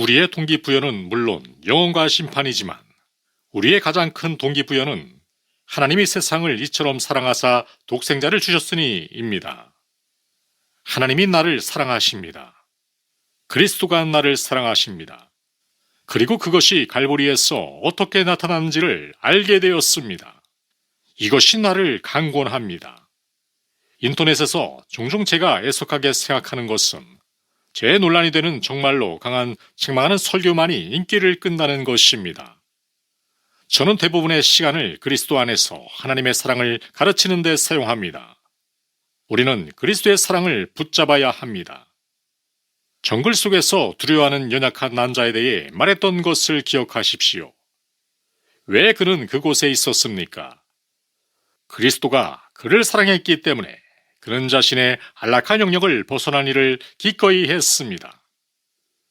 우리의 동기부여는 물론 영혼과 심판이지만 우리의 가장 큰 동기부여는 하나님이 세상을 이처럼 사랑하사 독생자를 주셨으니입니다. 하나님이 나를 사랑하십니다. 그리스도가 나를 사랑하십니다. 그리고 그것이 갈보리에서 어떻게 나타나는지를 알게 되었습니다. 이것이 나를 강권합니다. 인터넷에서 종종 제가 애석하게 생각하는 것은 제 논란이 되는 정말로 강한 책망하는 설교만이 인기를 끈다는 것입니다. 저는 대부분의 시간을 그리스도 안에서 하나님의 사랑을 가르치는 데 사용합니다. 우리는 그리스도의 사랑을 붙잡아야 합니다. 정글 속에서 두려워하는 연약한 남자에 대해 말했던 것을 기억하십시오. 왜 그는 그곳에 있었습니까? 그리스도가 그를 사랑했기 때문에 그는 자신의 안락한 영역을 벗어난 일을 기꺼이 했습니다.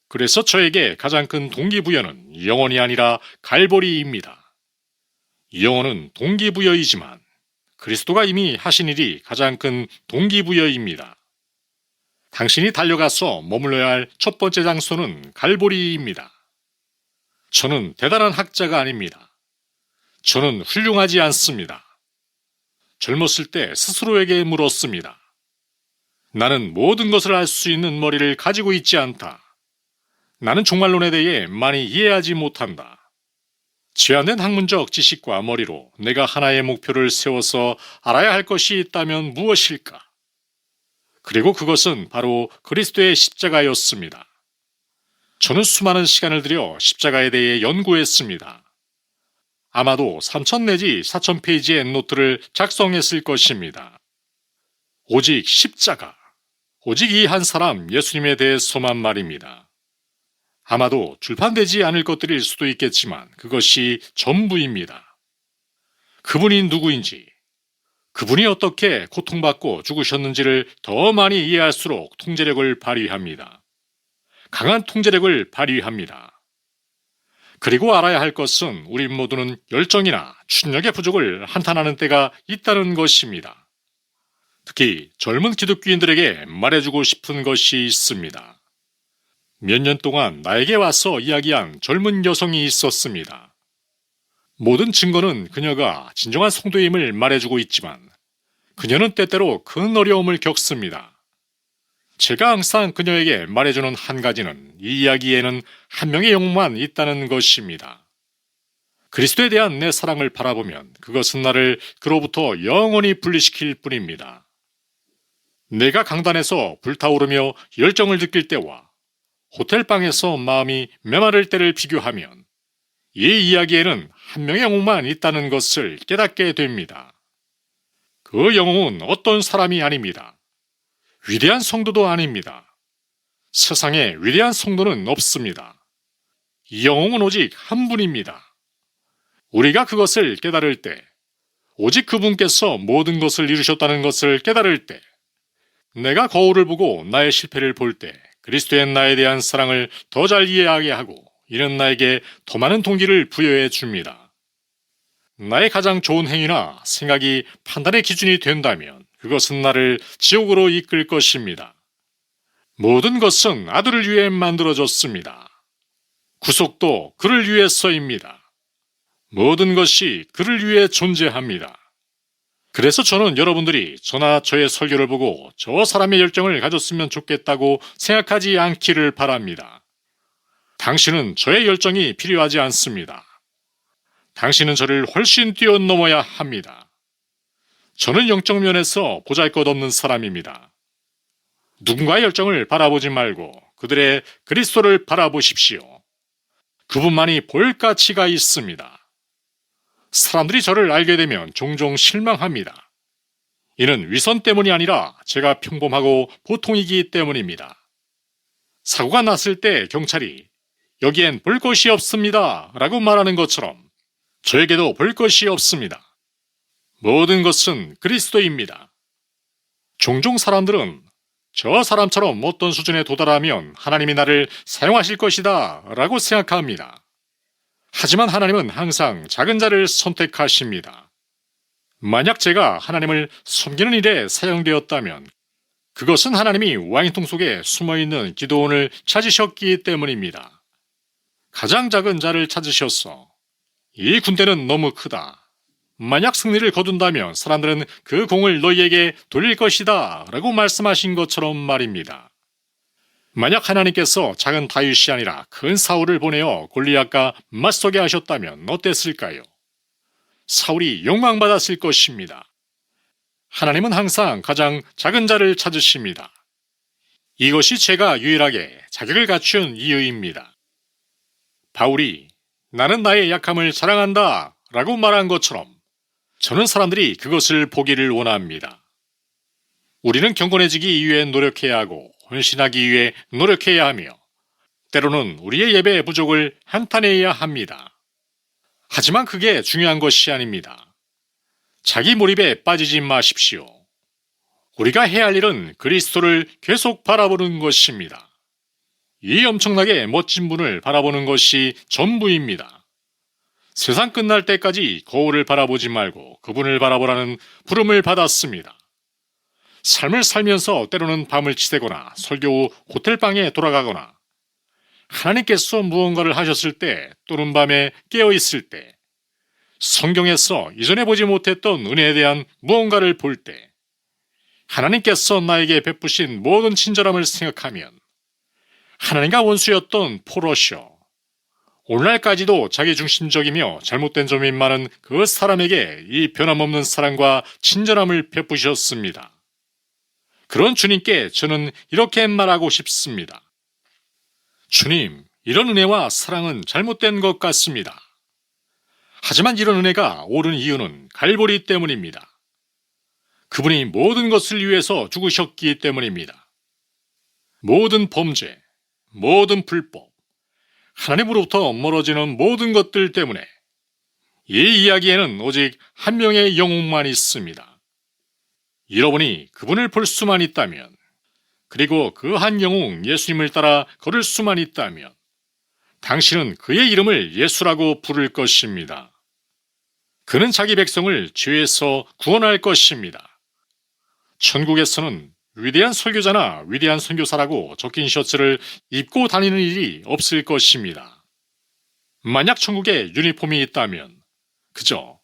그래서 저에게 가장 큰 동기부여는 영혼이 아니라 갈보리입니다. 영혼은 동기부여이지만 그리스도가 이미 하신 일이 가장 큰 동기부여입니다. 당신이 달려가서 머물러야 할 첫 번째 장소는 갈보리입니다. 저는 대단한 학자가 아닙니다. 저는 훌륭하지 않습니다. 젊었을 때 스스로에게 물었습니다. 나는 모든 것을 알 수 있는 머리를 가지고 있지 않다. 나는 종말론에 대해 많이 이해하지 못한다. 제한된 학문적 지식과 머리로 내가 하나의 목표를 세워서 알아야 할 것이 있다면 무엇일까? 그리고 그것은 바로 그리스도의 십자가였습니다. 저는 수많은 시간을 들여 십자가에 대해 연구했습니다. 아마도 3,000 내지 4,000 페이지의 노트를 작성했을 것입니다. 오직 십자가, 오직 이 한 사람 예수님에 대해서만 말입니다. 아마도 출판되지 않을 것들일 수도 있겠지만 그것이 전부입니다. 그분이 누구인지, 그분이 어떻게 고통받고 죽으셨는지를 더 많이 이해할수록 통제력을 발휘합니다. 강한 통제력을 발휘합니다. 그리고 알아야 할 것은 우리 모두는 열정이나 추진력의 부족을 한탄하는 때가 있다는 것입니다. 특히 젊은 기독교인들에게 말해주고 싶은 것이 있습니다. 몇 년 동안 나에게 와서 이야기한 젊은 여성이 있었습니다. 모든 증거는 그녀가 진정한 성도임을 말해주고 있지만 그녀는 때때로 큰 어려움을 겪습니다. 제가 항상 그녀에게 말해주는 한 가지는 이 이야기에는 한 명의 영웅만 있다는 것입니다. 그리스도에 대한 내 사랑을 바라보면 그것은 나를 그로부터 영원히 분리시킬 뿐입니다. 내가 강단에서 불타오르며 열정을 느낄 때와 호텔방에서 마음이 메마를 때를 비교하면 이 이야기에는 한 명의 영웅만 있다는 것을 깨닫게 됩니다. 그 영웅은 어떤 사람이 아닙니다. 위대한 성도도 아닙니다. 세상에 위대한 성도는 없습니다. 이 영웅은 오직 한 분입니다. 우리가 그것을 깨달을 때, 오직 그분께서 모든 것을 이루셨다는 것을 깨달을 때, 내가 거울을 보고 나의 실패를 볼 때 그리스도의 나에 대한 사랑을 더 잘 이해하게 하고 이는 나에게 더 많은 동기를 부여해 줍니다. 나의 가장 좋은 행위나 생각이 판단의 기준이 된다면 그것은 나를 지옥으로 이끌 것입니다. 모든 것은 아들을 위해 만들어졌습니다. 구속도 그를 위해서입니다. 모든 것이 그를 위해 존재합니다. 그래서 저는 여러분들이 저나 저의 설교를 보고 저 사람의 열정을 가졌으면 좋겠다고 생각하지 않기를 바랍니다. 당신은 저의 열정이 필요하지 않습니다. 당신은 저를 훨씬 뛰어넘어야 합니다. 저는 영적 면에서 보잘것없는 사람입니다. 누군가의 열정을 바라보지 말고 그들의 그리스도를 바라보십시오. 그분만이 볼 가치가 있습니다. 사람들이 저를 알게 되면 종종 실망합니다. 이는 위선 때문이 아니라 제가 평범하고 보통이기 때문입니다. 사고가 났을 때 경찰이 여기엔 볼 것이 없습니다 라고 말하는 것처럼 저에게도 볼 것이 없습니다. 모든 것은 그리스도입니다. 종종 사람들은 저 사람처럼 어떤 수준에 도달하면 하나님이 나를 사용하실 것이다 라고 생각합니다. 하지만 하나님은 항상 작은 자를 선택하십니다. 만약 제가 하나님을 섬기는 일에 사용되었다면 그것은 하나님이 와인통 속에 숨어있는 기도원을 찾으셨기 때문입니다. 가장 작은 자를 찾으셨어. 이 군대는 너무 크다. 만약 승리를 거둔다면 사람들은 그 공을 너희에게 돌릴 것이다 라고 말씀하신 것처럼 말입니다. 만약 하나님께서 작은 다윗이 아니라 큰 사울을 보내어 골리앗과 맞서게 하셨다면 어땠을까요? 사울이 욕망받았을 것입니다. 하나님은 항상 가장 작은 자를 찾으십니다. 이것이 제가 유일하게 자격을 갖춘 이유입니다. 바울이 나는 나의 약함을 자랑한다 라고 말한 것처럼 저는 사람들이 그것을 보기를 원합니다. 우리는 경건해지기 위해 노력해야 하고 헌신하기 위해 노력해야 하며 때로는 우리의 예배의 부족을 한탄해야 합니다. 하지만 그게 중요한 것이 아닙니다. 자기 몰입에 빠지지 마십시오. 우리가 해야 할 일은 그리스도를 계속 바라보는 것입니다. 이 엄청나게 멋진 분을 바라보는 것이 전부입니다. 세상 끝날 때까지 거울을 바라보지 말고 그분을 바라보라는 부름을 받았습니다. 삶을 살면서 때로는 밤을 지새거나 설교 후 호텔방에 돌아가거나 하나님께서 무언가를 하셨을 때 또는 밤에 깨어있을 때 성경에서 이전에 보지 못했던 은혜에 대한 무언가를 볼 때 하나님께서 나에게 베푸신 모든 친절함을 생각하면 하나님과 원수였던 포로셔 오늘날까지도 자기중심적이며 잘못된 점이 많은 그 사람에게 이 변함없는 사랑과 친절함을 베푸셨습니다. 그런 주님께 저는 이렇게 말하고 싶습니다. 주님, 이런 은혜와 사랑은 잘못된 것 같습니다. 하지만 이런 은혜가 옳은 이유는 갈보리 때문입니다. 그분이 모든 것을 위해서 죽으셨기 때문입니다. 모든 범죄, 모든 불법, 하나님으로부터 멀어지는 모든 것들 때문에 이 이야기에는 오직 한 명의 영웅만 있습니다. 여러분이 그분을 볼 수만 있다면, 그리고 그 한 영웅 예수님을 따라 걸을 수만 있다면 당신은 그의 이름을 예수라고 부를 것입니다. 그는 자기 백성을 죄에서 구원할 것입니다. 천국에서는 위대한 설교자나 위대한 선교사라고 적힌 셔츠를 입고 다니는 일이 없을 것입니다. 만약 천국에 유니폼이 있다면 그저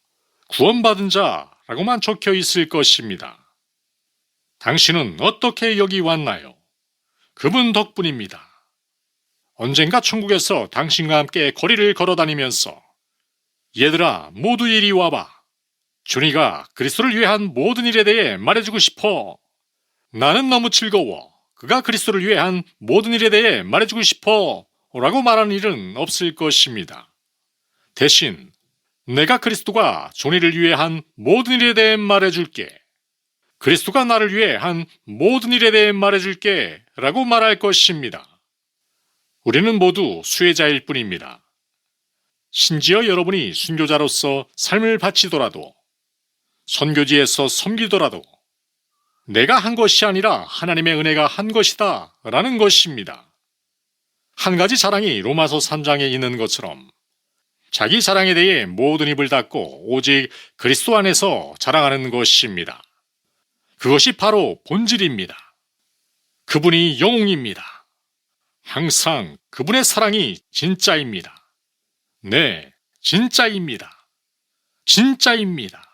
구원받은 자라고만 적혀 있을 것입니다. 당신은 어떻게 여기 왔나요? 그분 덕분입니다. 언젠가 천국에서 당신과 함께 거리를 걸어다니면서 얘들아 모두 이리 와봐. 주니가 그리스도를 위해 한 모든 일에 대해 말해주고 싶어. 나는 너무 즐거워. 그가 그리스도를 위해 한 모든 일에 대해 말해주고 싶어 라고 말하는 일은 없을 것입니다. 대신 내가 그리스도가 존이를 위해 한 모든 일에 대해 말해줄게. 그리스도가 나를 위해 한 모든 일에 대해 말해줄게 라고 말할 것입니다. 우리는 모두 수혜자일 뿐입니다. 심지어 여러분이 순교자로서 삶을 바치더라도 선교지에서 섬기더라도 내가 한 것이 아니라 하나님의 은혜가 한 것이다 라는 것입니다. 한 가지 자랑이 로마서 3장에 있는 것처럼 자기 자랑에 대해 모든 입을 닫고 오직 그리스도 안에서 자랑하는 것입니다. 그것이 바로 본질입니다. 그분이 영웅입니다. 항상 그분의 사랑이 진짜입니다. 네, 진짜입니다. 진짜입니다.